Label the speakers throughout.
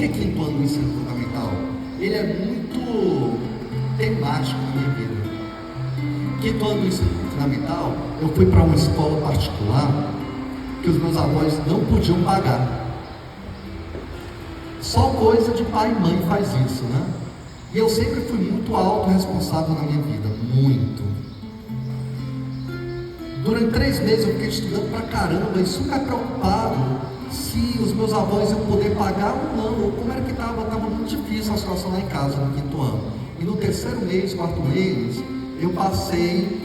Speaker 1: que quinto ano do ensino fundamental, ele é muito temático na minha vida. Quinto ano do ensino fundamental, eu fui para uma escola particular que os meus avós não podiam pagar. Só coisa de pai e mãe faz isso, né? E eu sempre fui muito autorresponsável na minha vida, muito. Durante 3 meses eu fiquei estudando pra caramba e super preocupado se os meus avós iam poder pagar ou não, ou como era que estava muito difícil a situação lá em casa no quinto ano. E no terceiro mês, quarto mês, eu passei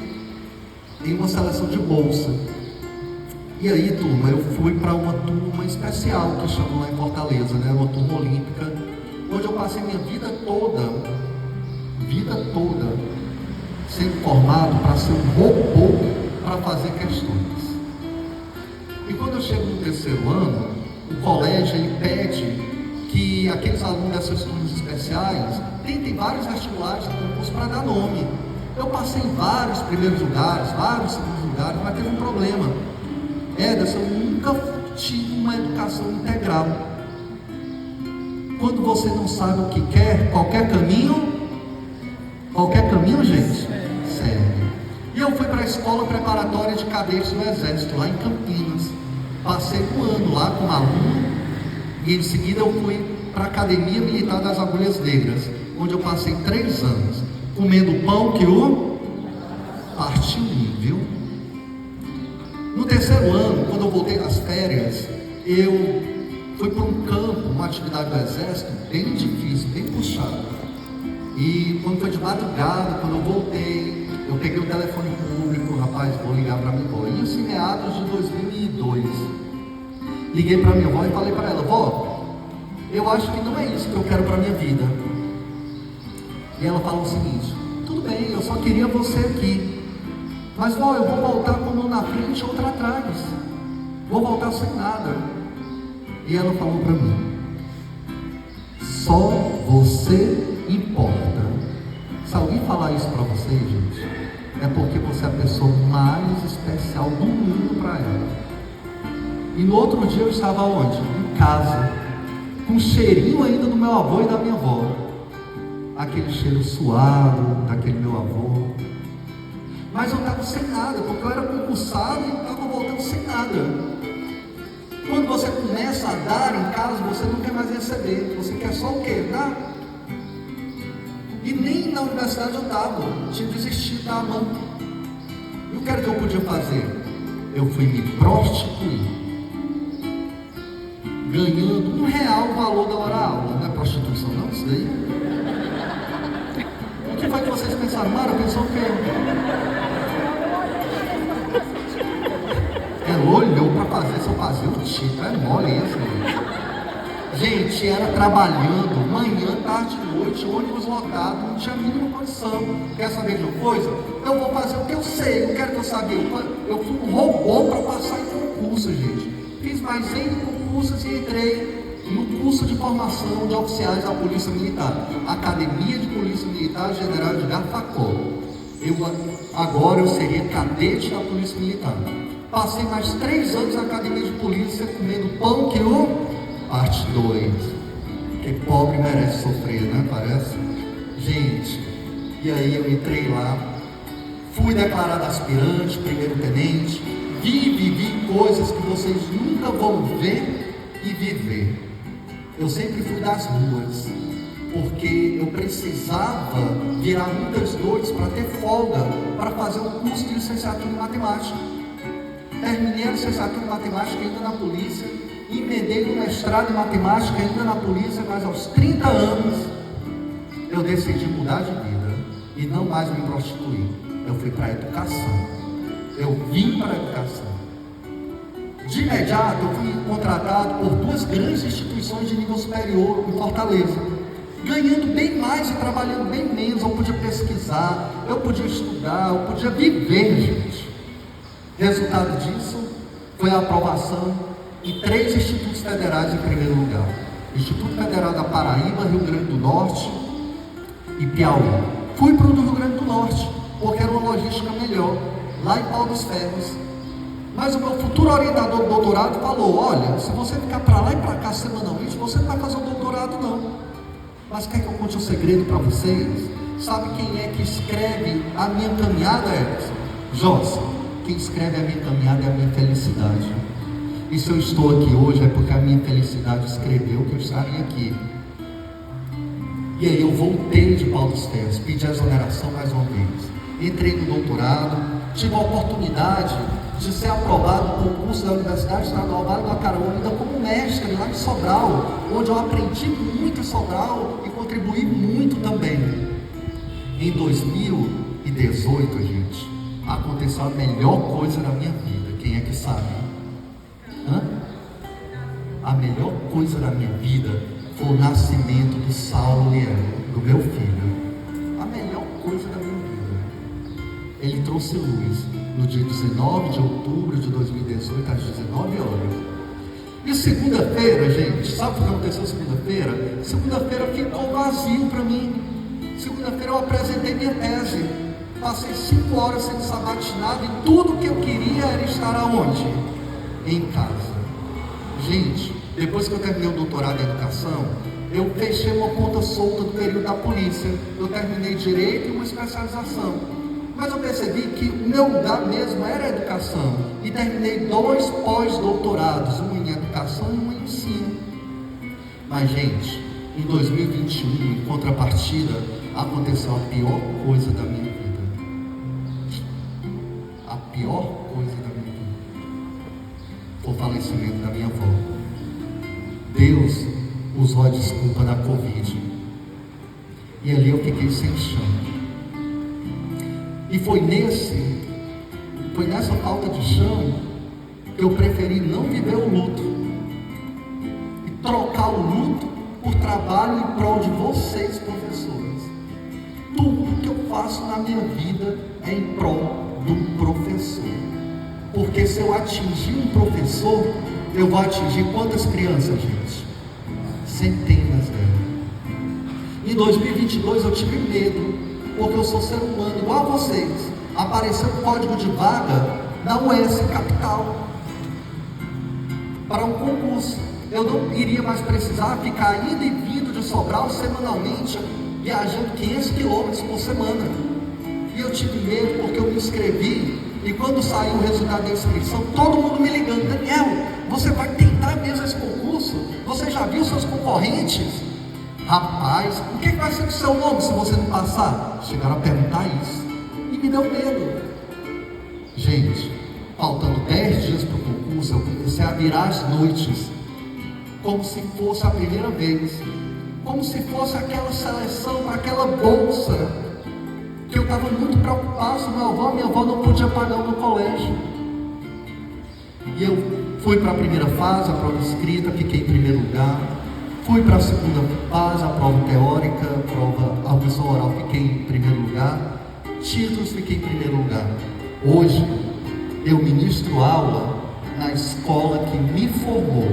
Speaker 1: em uma seleção de bolsa. E aí, turma, eu fui para uma turma especial que chamam lá em Fortaleza, né? Uma turma olímpica, onde eu passei minha vida toda sendo formado para ser um robô para fazer questões. E quando eu chego no terceiro ano, o colégio ele pede que aqueles alunos dessas turmas especiais tentem vários vestibulares de concurso para dar nome. Eu passei em vários primeiros lugares, vários segundos lugares, mas teve um problema. Ederson, eu nunca tive uma educação integral. Quando você não sabe o que quer, qualquer caminho, gente, serve. E eu fui para a escola preparatória de cadetes do Exército, lá em Campinas. Passei um ano lá como aluno, e em seguida eu fui para a Academia Militar das Agulhas Negras, onde eu passei 3 anos, comendo pão que o partiu, viu? No terceiro ano, quando eu voltei das férias, eu fui para um campo, uma atividade do Exército, bem difícil, bem puxada. E quando foi de madrugada, quando eu voltei, eu peguei o telefone público, rapaz, vou ligar para minha avó. Isso em meados de 2002. Liguei para minha avó e falei para ela: vó, eu acho que não é isso que eu quero para minha vida. E ela falou o seguinte: tudo bem, eu só queria você aqui. Mas vó, eu vou voltar com uma na frente e outra atrás. Vou voltar sem nada. E ela falou para mim: só você importa. Se alguém falar isso para você, gente, é porque você é a pessoa mais especial do mundo para ela. E no outro dia eu estava onde? Em casa, com um cheirinho ainda do meu avô e da minha avó. Aquele cheiro suave daquele meu avô. Mas eu estava sem nada, porque eu era concursado e estava voltando sem nada. Quando você começa a dar em casa, você não quer mais receber. Você quer só o quê? Dar. E nem na universidade eu estava. Tinha desistido da mão. E o que era que eu podia fazer? Eu fui me prostituir, ganhando R$1 o valor da hora aula. Não é prostituição não, isso daí? O que foi que vocês pensaram? Mara, pensou o quê? Ela olhou para fazer, se eu fazia o título, é mole isso, gente, era trabalhando, manhã, tarde, noite, ônibus lotado, não tinha a mínima condição. Quer saber de uma coisa? Eu vou fazer o que eu sei, não quero que eu saiba. Eu fui um robô para passar em concurso, gente. Fiz mais 100 concursos e entrei no curso de formação de oficiais da Polícia Militar, Academia de Polícia Militar General de Gafacó. Agora eu seria cadete da Polícia Militar. Passei mais 3 anos na Academia de Polícia comendo pão que o parte 2. Que pobre merece sofrer, né? Parece. Gente, e aí eu entrei lá, fui declarado aspirante, primeiro tenente, vivi coisas que vocês nunca vão ver e viver. Eu sempre fui das ruas, porque eu precisava virar muitas noites para ter folga, para fazer um curso de licenciatura em matemática. Terminei a licenciatura em matemática ainda na polícia, emendei no mestrado em matemática ainda na polícia, mas aos 30 anos eu decidi mudar de vida e não mais me prostituir. Eu fui para a educação, eu vim para a educação. De imediato eu fui contratado por 2 grandes instituições de nível superior em Fortaleza, ganhando bem mais e trabalhando bem menos. Eu podia pesquisar, eu podia estudar, eu podia viver, gente. Resultado disso foi a aprovação em 3 institutos federais em primeiro lugar: Instituto Federal da Paraíba, Rio Grande do Norte e Piauí. Fui para o do Rio Grande do Norte, porque era uma logística melhor, lá em Pau dos Ferros. Mas o meu futuro orientador do doutorado falou: olha, se você ficar para lá e para cá semanalmente, você não vai fazer o doutorado doutorado não. Mas quer que eu conte um segredo para vocês? Sabe quem é que escreve a minha caminhada, Edson? Jossa, quem escreve a minha caminhada é a minha felicidade. E se eu estou aqui hoje é porque a minha felicidade escreveu que eu estaria aqui. E aí eu voltei de Paulo dos Ferros, pedi a exoneração mais uma vez. Entrei no doutorado, tive a oportunidade de ser aprovado no concurso da Universidade Estadual Vale do Acaraú, ainda como mestre lá em Sobral, onde eu aprendi muito em Sobral e contribuí muito também. Em 2018, gente, aconteceu a melhor coisa da minha vida. Quem é que sabe? A melhor coisa da minha vida foi o nascimento do Saulo Leão, do meu filho. A melhor coisa da minha vida. Ele trouxe luz no dia 19 de outubro de 2018, às 19 horas. E segunda-feira, gente, sabe o que aconteceu segunda-feira? Segunda-feira ficou vazio para mim. Segunda-feira eu apresentei minha tese. Passei 5 horas sendo sabatinado e tudo que eu queria era estar aonde? Em casa. Gente, depois que eu terminei o doutorado em educação, eu fechei uma ponta solta do período da polícia. Eu terminei direito e uma especialização. Mas eu percebi que o meu lugar mesmo era a educação. E terminei 2 pós-doutorados, um em educação e um em ensino. Mas, gente, em 2021, em contrapartida, aconteceu a pior coisa da minha vida. A pior coisa da minha vida. O falecimento da minha avó. Deus usou a desculpa da Covid. E ali eu fiquei sem chão. E foi nessa falta de chão que eu preferi não viver o luto. E trocar o luto por trabalho em prol de vocês, professores. Tudo que eu faço na minha vida é em prol do professor. Porque se eu atingir um professor, eu vou atingir quantas crianças, gente? Centenas delas. Em 2022 eu tive medo, porque eu sou ser humano igual a vocês. Apareceu um código de vaga na UES Capital para um concurso. Eu não iria mais precisar ficar indo e vindo de Sobral semanalmente, viajando 500 quilômetros por semana. E eu tive medo porque eu me inscrevi. E quando saiu o resultado da inscrição, todo mundo me ligando: Daniel, você vai tentar mesmo esse concurso? Você já viu seus concorrentes? Rapaz, o que vai ser do seu nome se você não passar? Chegaram a perguntar isso. E me deu medo. Gente, faltando 10 dias para o concurso, eu comecei a virar as noites, como se fosse a primeira vez. Como se fosse aquela seleção para aquela bolsa. Que eu estava muito preocupado com minha avó não podia pagar o meu colégio. E eu fui para a primeira fase, a prova escrita, fiquei em primeiro lugar. Fui para a segunda fase, a prova teórica, a prova audição oral, fiquei em primeiro lugar. Títulos, fiquei em primeiro lugar. Hoje, eu ministro aula na escola que me formou.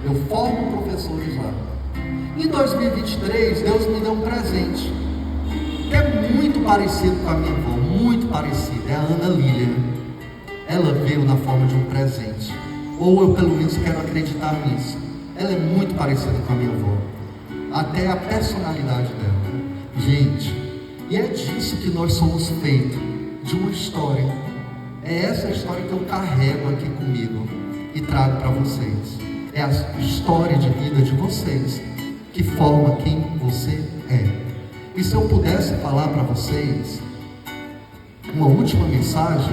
Speaker 1: Eu formo professores lá. Em 2023, Deus me deu um presente. É muito parecido com a minha avó, muito parecido, é a Ana Lília. Ela veio na forma de um presente, ou eu pelo menos quero acreditar nisso. Ela é muito parecida com a minha avó, até a personalidade dela. Gente, e é disso que nós somos feitos, de uma história. É essa história que eu carrego aqui comigo e trago para vocês. É a história de vida de vocês, que forma quem você é. E se eu pudesse falar para vocês, uma última mensagem,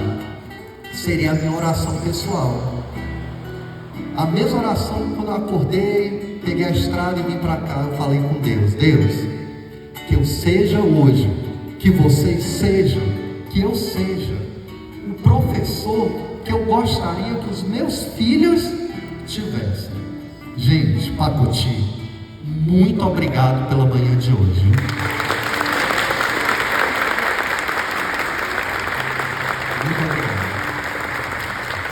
Speaker 1: seria a minha oração pessoal. A mesma oração quando eu acordei, peguei a estrada e vim para cá, eu falei com Deus: Deus, que eu seja hoje, que vocês sejam, que eu seja o professor que eu gostaria que os meus filhos tivessem. Gente, Pacoti, muito obrigado pela manhã de hoje.